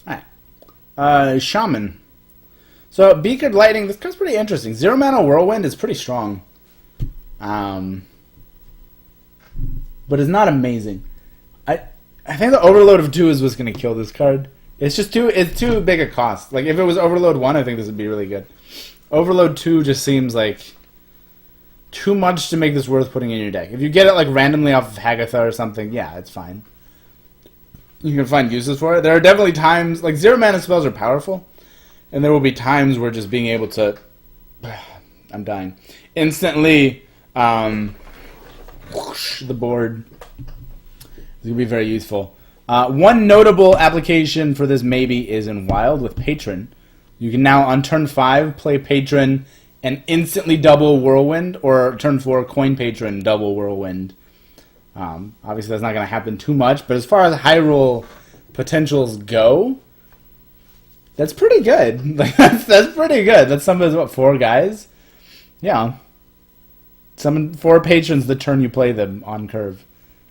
Alright. Shaman. So, Beakered Lightning, this card's pretty interesting. 0 mana Whirlwind is pretty strong. But it's not amazing. I think the Overload of 2 is what's going to kill this card. It's too big a cost. Like, if it was Overload 1, I think this would be really good. Overload 2 just seems like too much to make this worth putting in your deck. If you get it, like, randomly off of Hagatha or something, yeah, it's fine. You can find uses for it. There are definitely times, like, 0 mana spells are powerful, and there will be times where just being able to, I'm dying, instantly whoosh the board is going to be very useful. One notable application for this maybe is in Wild with Patron. You can now, on turn 5, play Patron and instantly double Whirlwind, or turn 4, coin Patron, double Whirlwind. Obviously, that's not going to happen too much, but as far as high roll potentials go, that's pretty good. Like, that's pretty good. That's somebody's, what, 4 guys? Yeah. Summon 4 patrons the turn you play them on curve.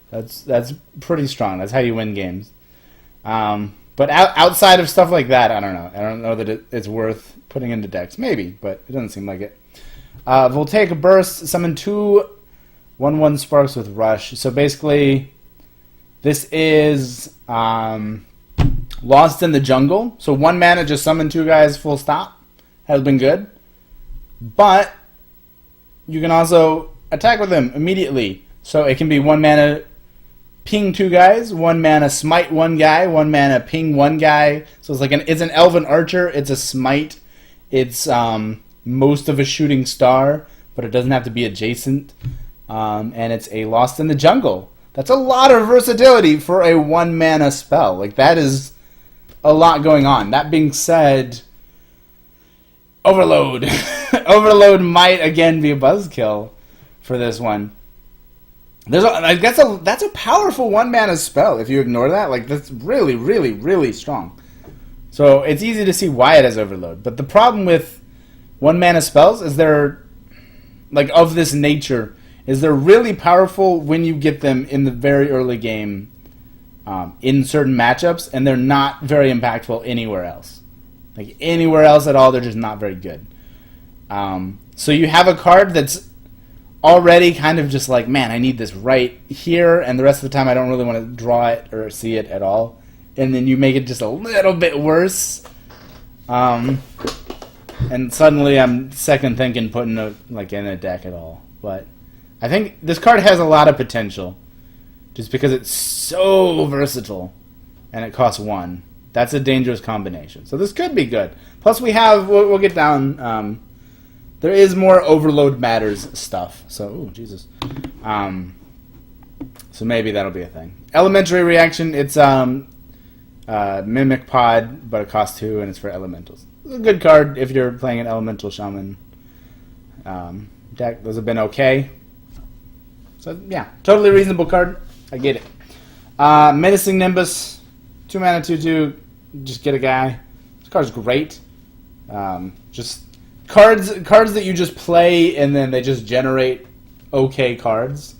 That's pretty strong. That's how you win games. But outside of stuff like that, I don't know. I don't know that it's worth putting into decks. Maybe, but it doesn't seem like it. Voltaic Burst, summon 2 1/1 Sparks with Rush. So basically, this is Lost in the Jungle. So 1 mana, just summon 2 guys full stop. Has been good. But you can also attack with them immediately. So it can be 1 mana ping 2 guys, 1 mana smite 1 guy, 1 mana ping 1 guy. So it's an elven archer, it's a smite, it's most of a shooting star, but it doesn't have to be adjacent. And it's a Lost in the Jungle. That's a lot of versatility for a 1 mana spell. Like, that is a lot going on. That being said, Overload. Overload might again be a buzzkill for this one. That's a powerful 1 mana spell. If you ignore that, like, that's really, really, really strong. So it's easy to see why it has Overload. But the problem with 1 mana spells is they're, like, of this nature, is they're really powerful when you get them in the very early game in certain matchups, and they're not very impactful anywhere else. Like, anywhere else at all, they're just not very good. So you have a card that's already kind of just like, man, I need this right here, and the rest of the time I don't really want to draw it or see it at all. And then you make it just a little bit worse. And suddenly I'm second thinking putting it in a deck at all. But I think this card has a lot of potential just because it's so versatile and it costs 1. That's a dangerous combination. So this could be good. Plus we'll get down, there is more Overload Matters stuff. So, ooh, Jesus. So maybe that'll be a thing. Elementary Reaction, it's Mimic Pod, but it costs 2 and it's for elementals. It's a good card if you're playing an elemental shaman deck. Those have been okay. So, yeah, totally reasonable card. I get it. Menacing Nimbus, 2 mana, 2/2. Just get a guy. This card's great. Just cards that you just play and then they just generate okay cards.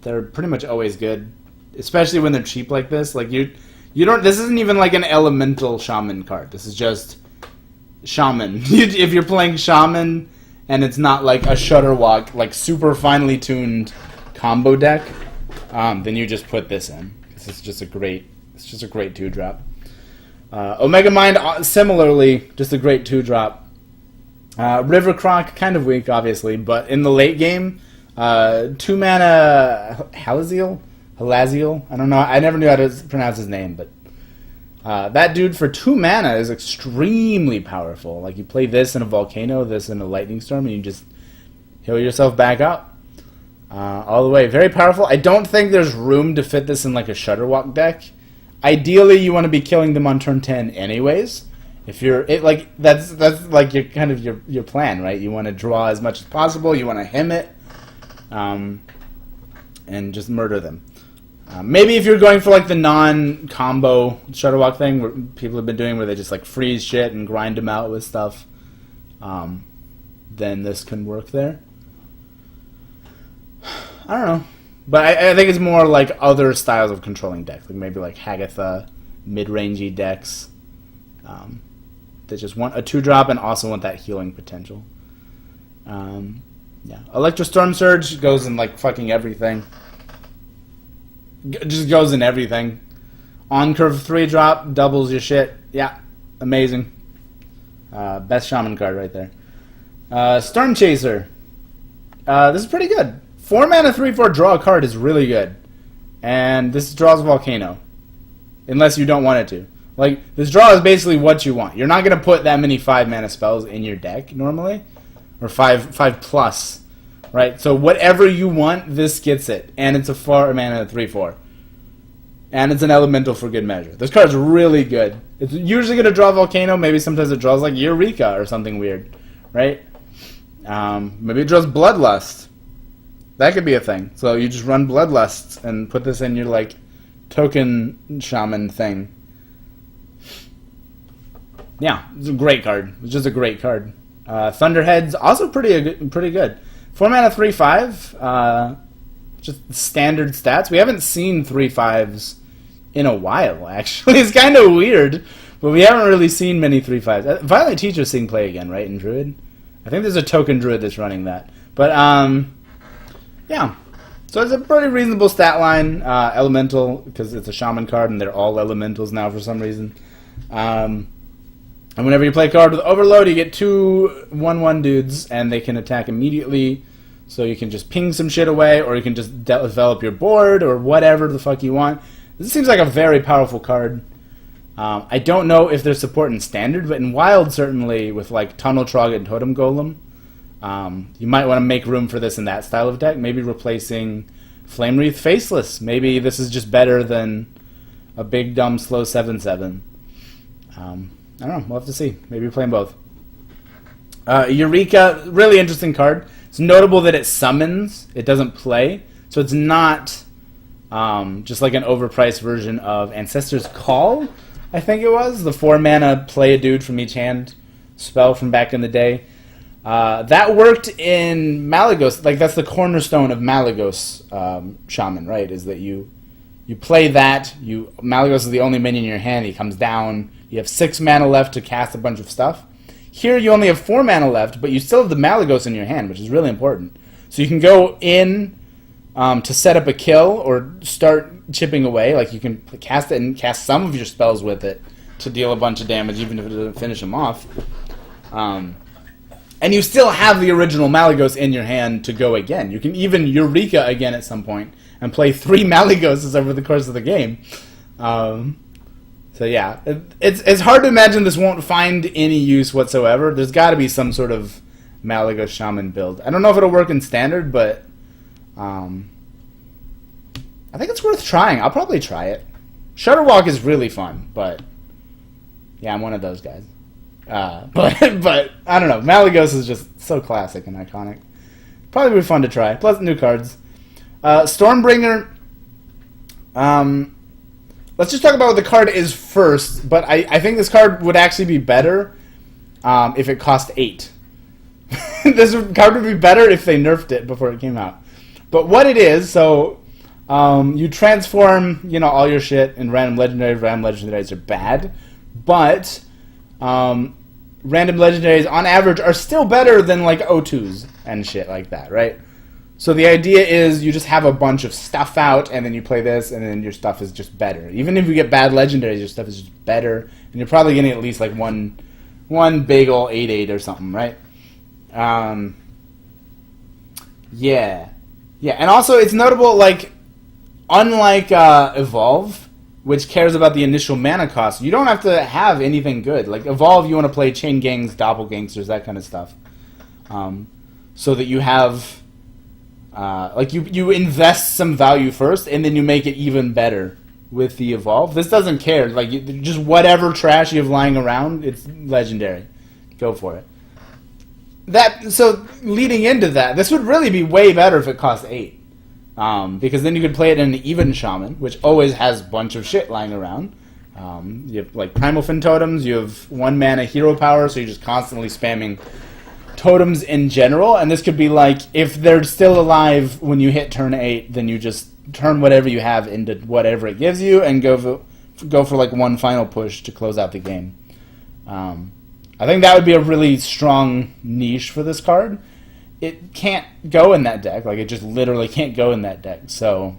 They're pretty much always good, especially when they're cheap like this. Like you don't. This isn't even like an elemental shaman card. This is just shaman. If you're playing shaman and it's not like a Shutterwalk, like super finely tuned combo deck, then you just put this in. It's just a great 2-drop. Omega Mind, similarly, just a great 2-drop. River Croc, kind of weak, obviously, but in the late game, 2 mana Halaziel? I don't know. I never knew how to pronounce his name, but that dude for 2 mana is extremely powerful. Like, you play this in a Volcano, this in a Lightning Storm, and you just heal yourself back up. All the way. Very powerful. I don't think there's room to fit this in like a Shutterwalk deck. Ideally, you want to be killing them on turn 10 anyways. If you're that's like your kind of your plan, right? You want to draw as much as possible. You want to hem it, and just murder them. Maybe if you're going for like the non-combo Shutterwalk thing, where people have been doing, where they just like freeze shit and grind them out with stuff, then this can work there. I don't know. But I think it's more like other styles of controlling decks. Like maybe like Hagatha, mid-rangey decks that just want a 2-drop and also want that healing potential. Yeah, Electro Storm Surge goes in like fucking everything. Just goes in everything. On curve 3-drop doubles your shit. Yeah, amazing. Best Shaman card right there. Storm Chaser. This is pretty good. 4 mana 3/4 draw a card is really good, and this draws Volcano, unless you don't want it to. Like, this draw is basically what you want. You're not gonna put that many 5 mana spells in your deck normally, or 5 plus, right? So whatever you want, this gets it, and it's a 4 mana 3/4, and it's an elemental for good measure. This card's really good. It's usually gonna draw Volcano. Maybe sometimes it draws like Eureka or something weird, right? Maybe it draws Bloodlust. That could be a thing. So you just run Bloodlust and put this in your like token Shaman thing. Yeah, it's a great card. It's just a great card. Thunderhead's also pretty good. 4 mana 3/5. Just standard stats. We haven't seen 3/5s in a while, actually. It's kind of weird, but we haven't really seen many 3/5s. Violent Teacher's seeing play again, right, in Druid? I think there's a token Druid that's running that. But, yeah. So it's a pretty reasonable stat line. Elemental, because it's a Shaman card, and they're all elementals now for some reason. And whenever you play a card with Overload, you get 2 1/1 dudes, and they can attack immediately. So you can just ping some shit away, or you can just develop your board, or whatever the fuck you want. This seems like a very powerful card. I don't know if there's support in Standard, but in Wild, certainly, with like Tunnel Trogg and Totem Golem, you might want to make room for this in that style of deck. Maybe replacing Flame Wreath Faceless. Maybe this is just better than a big, dumb, slow 7/7. I don't know. We'll have to see. Maybe playing both. Eureka, really interesting card. It's notable that it summons. It doesn't play. So it's not just like an overpriced version of Ancestor's Call, I think it was. The 4 mana play a dude from each hand spell from back in the day. That worked in Malygos. Like, that's the cornerstone of Malygos Shaman, right? Is that you play that. Malygos is the only minion in your hand. He comes down. You have 6 mana left to cast a bunch of stuff. Here you only have 4 mana left, but you still have the Malygos in your hand, which is really important. So you can go in to set up a kill or start chipping away. Like, you can cast it and cast some of your spells with it to deal a bunch of damage, even if it doesn't finish them off. And you still have the original Malygos in your hand to go again. You can even Eureka again at some point and play 3 Malygoses over the course of the game. So yeah, it's hard to imagine this won't find any use whatsoever. There's got to be some sort of Malygos Shaman build. I don't know if it'll work in Standard, but I think it's worth trying. I'll probably try it. Shudderwalk is really fun, but yeah, I'm one of those guys. But I don't know. Malygos is just so classic and iconic. Probably be fun to try. Plus new cards. Stormbringer. Let's just talk about what the card is first. But I think this card would actually be better if it cost 8. This card would be better if they nerfed it before it came out. But what it is, so you transform, all your shit in random legendaries. Random legendaries are bad, but random legendaries on average are still better than like O2s and shit like that, right? So the idea is you just have a bunch of stuff out, and then you play this, and then your stuff is just better. Even if you get bad legendaries, your stuff is just better, and you're probably getting at least like one big ol' 8/8 or something, right? Yeah, and also it's notable, like, unlike Evolve, which cares about the initial mana cost, you don't have to have anything good. Like, Evolve, you want to play Chain Gangs, Doppelgangsters, that kind of stuff. So that you have, you invest some value first, and then you make it even better with the Evolve. This doesn't care. Like, just whatever trash you have lying around, it's legendary. Go for it. So, leading into that, this would really be way better if it cost 8. Because then you could play it in an even Shaman, which always has a bunch of shit lying around. You have like Primal Fin Totems, you have 1 mana hero power, so you're just constantly spamming totems in general, and this could be like, if they're still alive when you hit turn 8, then you just turn whatever you have into whatever it gives you, and go go for like one final push to close out the game. I think that would be a really strong niche for this card. It can't go in that deck. Like, it just literally can't go in that deck. So,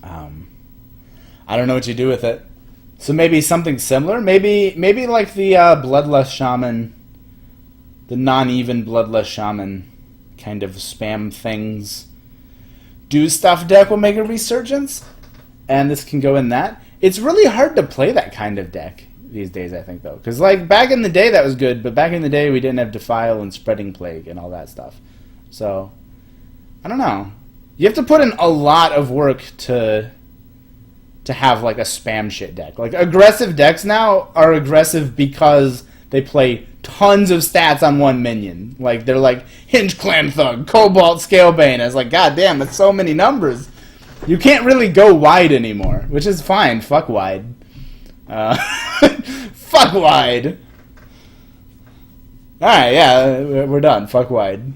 I don't know what you do with it. So maybe something similar. Maybe like the Bloodlust Shaman, the non-even Bloodlust Shaman kind of spam things. Do stuff deck will make a resurgence, and this can go in that. It's really hard to play that kind of deck these days, I think, though. Because, like, back in the day that was good, but back in the day we didn't have Defile and Spreading Plague and all that stuff. So, I don't know. You have to put in a lot of work to have, like, a spam shit deck. Like, aggressive decks now are aggressive because they play tons of stats on one minion. Like, they're like, Hinge Clan Thug, Cobalt Scalebane. It's like, god damn, that's so many numbers. You can't really go wide anymore, which is fine. Fuck wide. Fuck wide. Alright, yeah, we're done. Fuck wide.